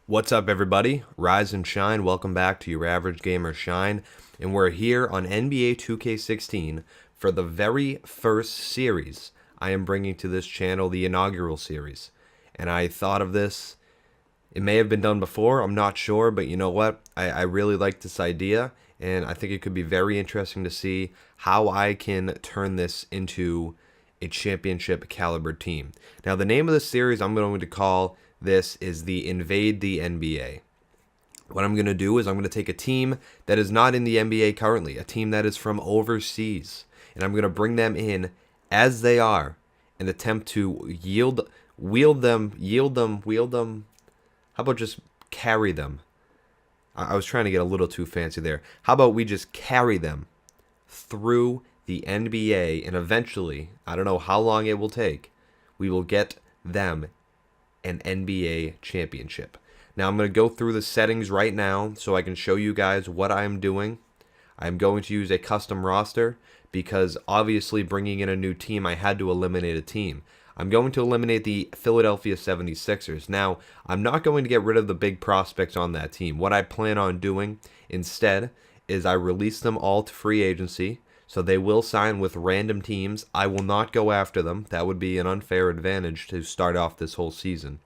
What's up, everybody? Rise and shine. Welcome back to your average gamer shine. And we're here on NBA 2K16 for the very first series I am bringing to this channel, the inaugural series. And I thought of this. It may have been done before, I'm not sure, but you know what? I really like this idea, and I think it could be very interesting to see how I can turn this into a championship caliber team. Now, the name of the series I'm going to call this is the Invade the NBA. What I'm going to do is I'm going to take a team that is not in the NBA currently, a team that is from overseas, and I'm going to bring them in as they are and attempt to wield them. How about just carry them? I was trying to get a little too fancy there. How about we just carry them through the NBA, and eventually, I don't know how long it will take, we will get them an NBA championship. Now I'm going to go through the settings right now so I can show you guys what I'm doing. I'm going to use a custom roster because obviously bringing in a new team, I had to eliminate a team. I'm going to eliminate the Philadelphia 76ers. Now, I'm not going to get rid of the big prospects on that team. What I plan on doing instead is I release them all to free agency, so they will sign with random teams. I will not go after them. That would be an unfair advantage to start off this whole season.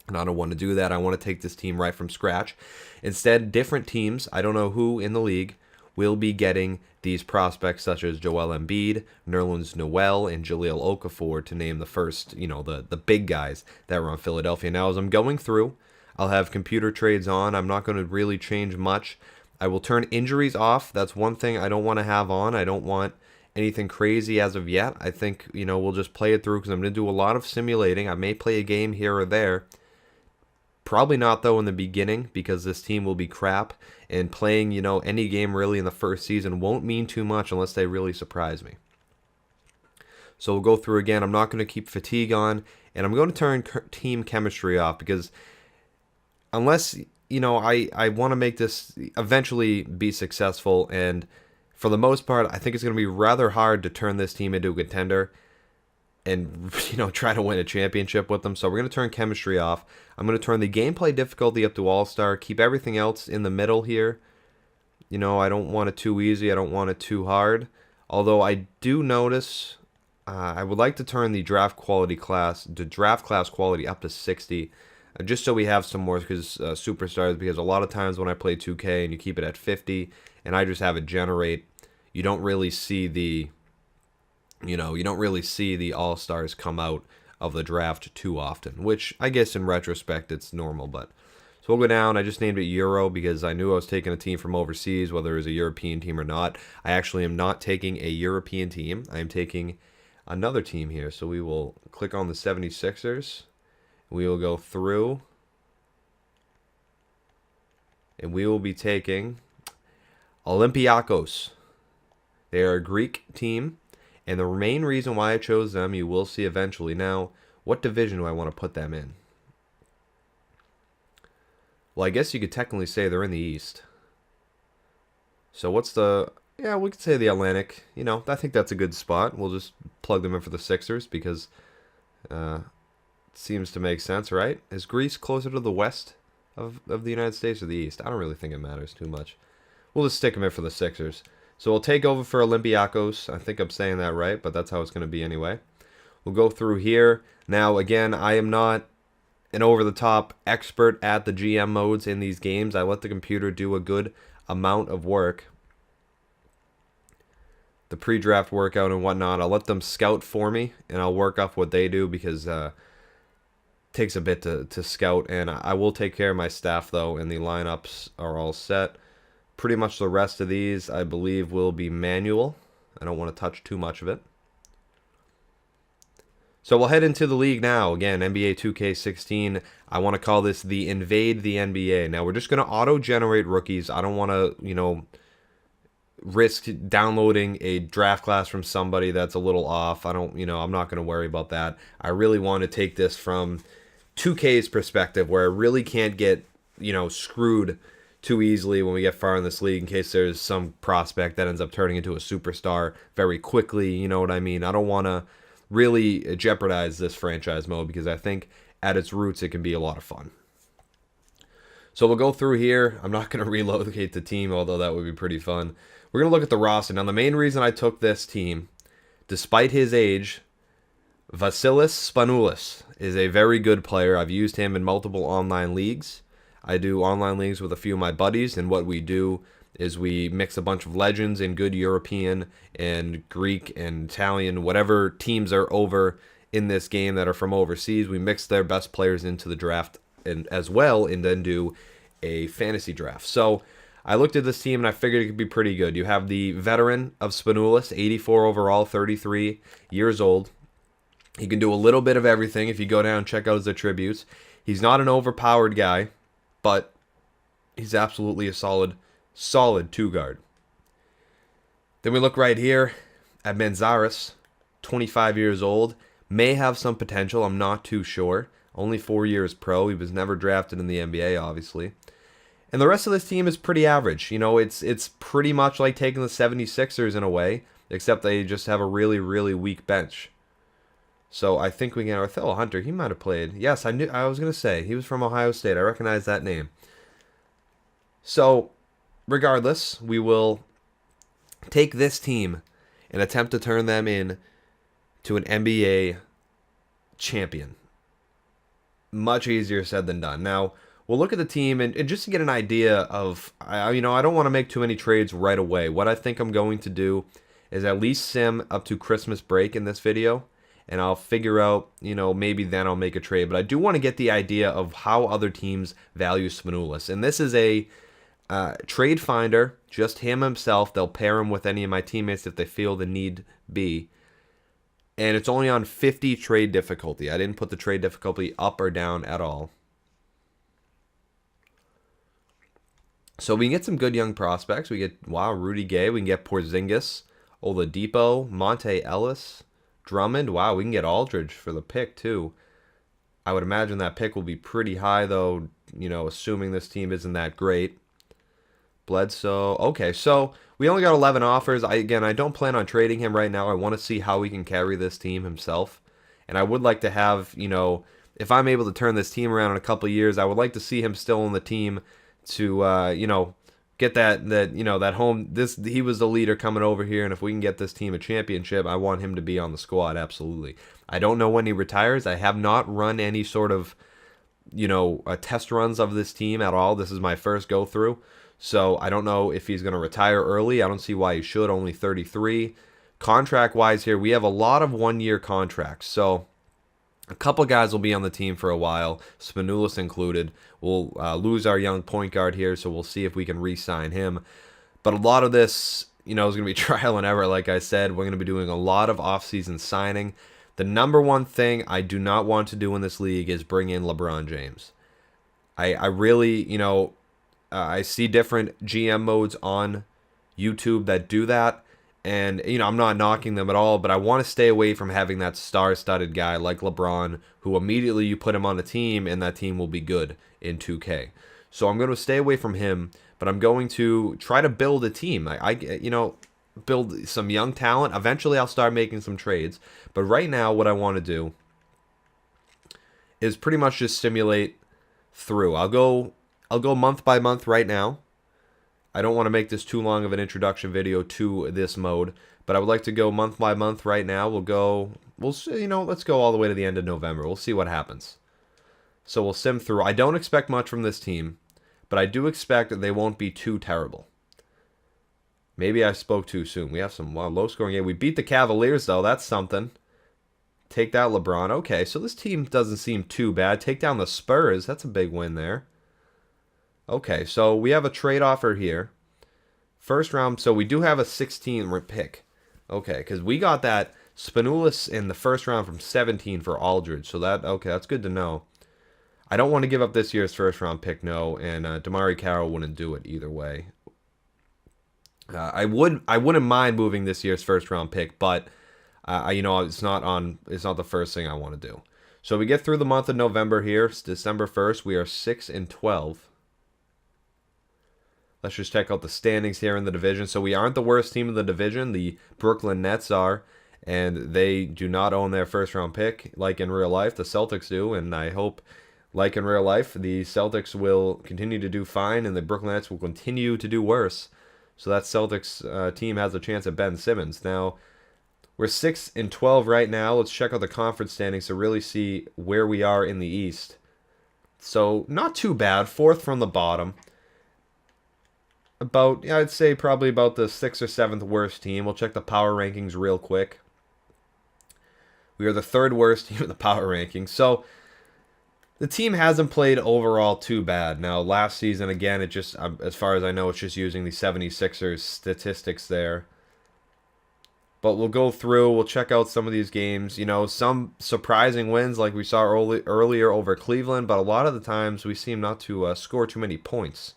And I don't want to do that. I want to take this team right from scratch. Instead, different teams, I don't know who in the league, will be getting these prospects such as Joel Embiid, Nerlens Noel, and Jahlil Okafor, to name the first, the big guys that were on Philadelphia. Now, as I'm going through, I'll have computer trades on. I'm not going to really change much. I will turn injuries off. That's one thing I don't want to have on. I don't want anything crazy as of yet. I think, we'll just play it through because I'm going to do a lot of simulating. I may play a game here or there. Probably not, though, in the beginning because this team will be crap, and playing, any game really in the first season won't mean too much unless they really surprise me. So we'll go through again. I'm not going to keep fatigue on, and I'm going to turn team chemistry off because unless, I want to make this eventually be successful, and for the most part, I think it's going to be rather hard to turn this team into a contender and try to win a championship with them. So we're going to turn chemistry off. I'm going to turn the gameplay difficulty up to all-star, keep everything else in the middle here. I don't want it too easy, I don't want it too hard. Although I do notice I would like to turn the draft class quality up to 60, just so we have some more superstars, because a lot of times when I play 2K and you keep it at 50 and I just have it generate, you don't really see the all-stars come out of the draft too often, which I guess in retrospect it's normal. But so we'll go down. I just named it Euro because I knew I was taking a team from overseas, whether it was a European team or not. I actually am not taking a European team. I am taking another team here. So we will click on the 76ers. We will go through, and we will be taking Olympiacos. They are a Greek team. And the main reason why I chose them, you will see eventually. Now, what division do I want to put them in? Well, I guess you could technically say they're in the East. So what's yeah, we could say the Atlantic. I think that's a good spot. We'll just plug them in for the Sixers because it seems to make sense, right? Is Greece closer to the west of the United States or the East? I don't really think it matters too much. We'll just stick them in for the Sixers. So we'll take over for Olympiacos. I think I'm saying that right, but that's how it's going to be anyway. We'll go through here. Now, again, I am not an over-the-top expert at the GM modes in these games. I let the computer do a good amount of work. The pre-draft workout and whatnot, I'll let them scout for me, and I'll work off what they do because it takes a bit to scout. And I will take care of my staff, though, and the lineups are all set. Pretty much the rest of these, I believe, will be manual. I don't want to touch too much of it. So we'll head into the league now. Again, NBA 2K16. I want to call this the Invade the NBA. Now, we're just going to auto-generate rookies. I don't want to, risk downloading a draft class from somebody that's a little off. I'm not going to worry about that. I really want to take this from 2K's perspective, where I really can't get, screwed too easily when we get far in this league in case there's some prospect that ends up turning into a superstar very quickly. You know what I mean? I don't want to really jeopardize this franchise mode because I think at its roots it can be a lot of fun. So we'll go through here. I'm not going to relocate the team, although that would be pretty fun. We're going to look at the roster. Now, the main reason I took this team, despite his age, Vasilis Spanoulis is a very good player. I've used him in multiple online leagues. I do online leagues with a few of my buddies, and what we do is we mix a bunch of legends and good European and Greek and Italian, whatever teams are over in this game that are from overseas. We mix their best players into the draft and as well, and then do a fantasy draft. So I looked at this team and I figured it could be pretty good. You have the veteran of Spanoulis, 84 overall, 33 years old. He can do a little bit of everything. If you go down and check out his attributes, he's not an overpowered guy, but he's absolutely a solid two-guard. Then we look right here at Manzares, 25 years old. May have some potential. I'm not too sure. Only 4 years pro. He was never drafted in the NBA, obviously. And the rest of this team is pretty average. You know, it's pretty much like taking the 76ers in a way, except they just have a really, really weak bench. So I think we can... Othello Hunter, he might have played. Yes, I was going to say. He was from Ohio State. I recognize that name. So, regardless, we will take this team and attempt to turn them in to an NBA champion. Much easier said than done. Now, we'll look at the team, and just to get an idea of... I don't want to make too many trades right away. What I think I'm going to do is at least sim up to Christmas break in this video, and I'll figure out, maybe then I'll make a trade. But I do want to get the idea of how other teams value Spanoulis. And this is a trade finder, just him himself. They'll pair him with any of my teammates if they feel the need be. And it's only on 50 trade difficulty. I didn't put the trade difficulty up or down at all. So we can get some good young prospects. We get, Rudy Gay. We can get Porzingis, Oladipo, Monte Ellis, Drummond. Wow, we can get Aldridge for the pick, too. I would imagine that pick will be pretty high, though, assuming this team isn't that great. Bledsoe. Okay, so we only got 11 offers. I don't plan on trading him right now. I want to see how he can carry this team himself. And I would like to have, if I'm able to turn this team around in a couple of years, I would like to see him still on the team to, get that home. He was the leader coming over here, and if we can get this team a championship, I want him to be on the squad, absolutely. I don't know when he retires. I have not run any sort of, test runs of this team at all. This is my first go-through. So I don't know if he's going to retire early. I don't see why he should, only 33. Contract-wise here, we have a lot of one-year contracts. So a couple guys will be on the team for a while, Spanoulis included. We'll lose our young point guard here, so we'll see if we can re-sign him. But a lot of this, is going to be trial and error, like I said. We're going to be doing a lot of off-season signing. The number one thing I do not want to do in this league is bring in LeBron James. I really, I see different GM modes on YouTube that do that. And, I'm not knocking them at all, but I want to stay away from having that star-studded guy like LeBron, who immediately you put him on the team and that team will be good in 2K. So I'm going to stay away from him, but I'm going to try to build a team. Build some young talent. Eventually I'll start making some trades. But right now what I want to do is pretty much just simulate through. I'll go month by month right now. I don't want to make this too long of an introduction video to this mode, but I would like to go month by month right now. Let's go all the way to the end of November. We'll see what happens. So we'll sim through. I don't expect much from this team, but I do expect that they won't be too terrible. Maybe I spoke too soon. We have some low-scoring game. We beat the Cavaliers, though. That's something. Take that, LeBron. Okay, so this team doesn't seem too bad. Take down the Spurs. That's a big win there. Okay, so we have a trade offer here. First round, so we do have a 16 pick. Okay, because we got that Spanoulis in the first round from 17 for Aldridge. So that's good to know. I don't want to give up this year's first round pick, no, and Damari Carroll wouldn't do it either way. I wouldn't mind moving this year's first round pick, but it's not the first thing I want to do. So we get through the month of November here. It's December 1st. We are 6-12. Let's just check out the standings here in the division. So we aren't the worst team in the division. The Brooklyn Nets are, and they do not own their first-round pick like in real life. The Celtics do, and I hope like in real life, the Celtics will continue to do fine, and the Brooklyn Nets will continue to do worse. So that Celtics team has a chance at Ben Simmons. Now, we're 6-12 right now. Let's check out the conference standings to really see where we are in the East. So, not too bad. Fourth from the bottom. I'd say probably about the 6th or 7th worst team. We'll check the power rankings real quick. We are the 3rd worst team in the power rankings. So, the team hasn't played overall too bad. Now, last season, again, it just, as far as I know, it's just using the 76ers statistics there. But we'll go through, we'll check out some of these games. You know, some surprising wins like we saw earlier over Cleveland, but a lot of the times we seem not to score too many points.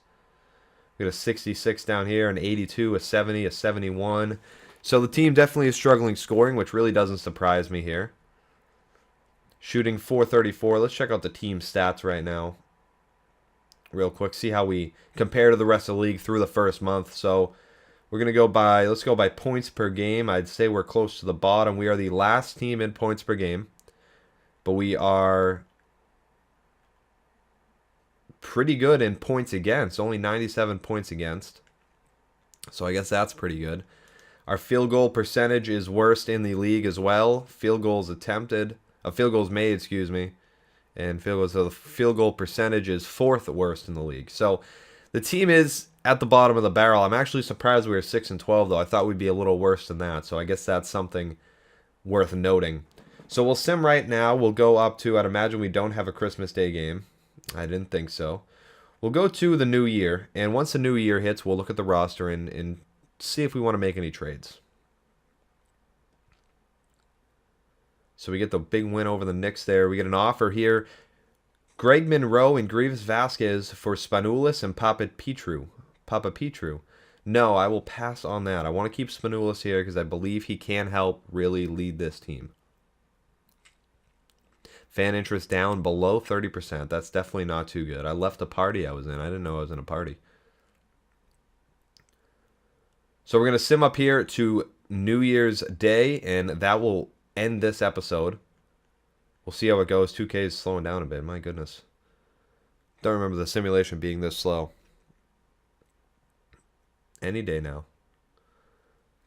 We got a 66 down here, an 82, a 70, a 71. So the team definitely is struggling scoring, which really doesn't surprise me here. Shooting .434. Let's check out the team stats right now. Real quick. See how we compare to the rest of the league through the first month. So we're going to go by, let's go by points per game. I'd say we're close to the bottom. We are the last team in points per game. But we are pretty good in points against. Only 97 points against. So I guess that's pretty good. Our field goal percentage is worst in the league as well. Field goals made, excuse me, and the field goal percentage is 4th worst in the league. So the team is at the bottom of the barrel. I'm actually surprised we were 6-12 though. I thought we'd be a little worse than that. So I guess that's something worth noting. So we'll sim right now. We'll go up to, I'd imagine we don't have a Christmas Day game. I didn't think so. We'll go to the new year, and once the new year hits, we'll look at the roster and see if we want to make any trades. So we get the big win over the Knicks there. We get an offer here. Greg Monroe and Grievous Vasquez for Spanoulis and Papa Petru. No, I will pass on that. I want to keep Spanoulis here because I believe he can help really lead this team. Fan interest down below 30%. That's definitely not too good. I left the party I was in. I didn't know I was in a party. So we're going to sim up here to New Year's Day, and that will end this episode. We'll see how it goes. 2K is slowing down a bit. My goodness. Don't remember the simulation being this slow. Any day now.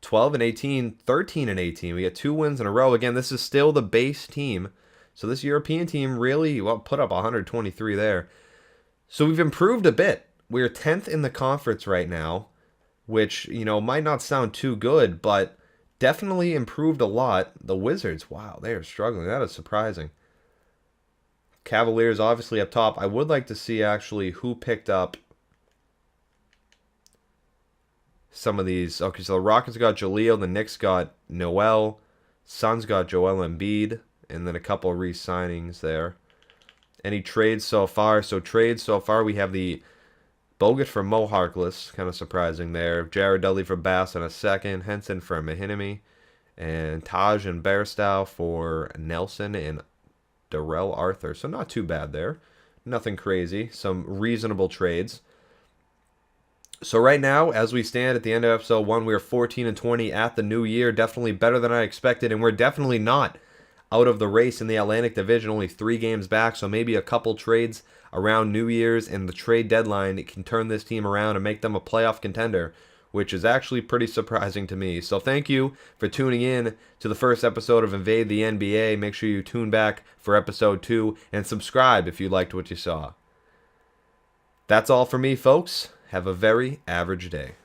12-18, 13-18. We got 2 wins in a row. Again, this is still the base team. So this European team really put up 123 there. So we've improved a bit. We're 10th in the conference right now, which, you know, might not sound too good, but definitely improved a lot. The Wizards, wow, they are struggling. That is surprising. Cavaliers obviously up top. I would like to see actually who picked up some of these. Okay, so the Rockets got Jaleel, the Knicks got Noel, Suns got Joel Embiid, and then a couple of re-signings there. Any trades so far? So trades so far, we have the Bogut for Mo Harkless, kind of surprising there. Jared Dudley for Bass in a second. Henson for Mahinimi. And Taj and Bairstow for Nelson and Darrell Arthur. So not too bad there. Nothing crazy. Some reasonable trades. So right now, as we stand at the end of episode 1, we are 14-20 at the new year. Definitely better than I expected, and we're definitely not out of the race in the Atlantic Division, only 3 games back, so maybe a couple trades around New Year's and the trade deadline it can turn this team around and make them a playoff contender, which is actually pretty surprising to me. So thank you for tuning in to the first episode of Invade the NBA. Make sure you tune back for episode 2 and subscribe if you liked what you saw. That's all for me, folks. Have a very average day.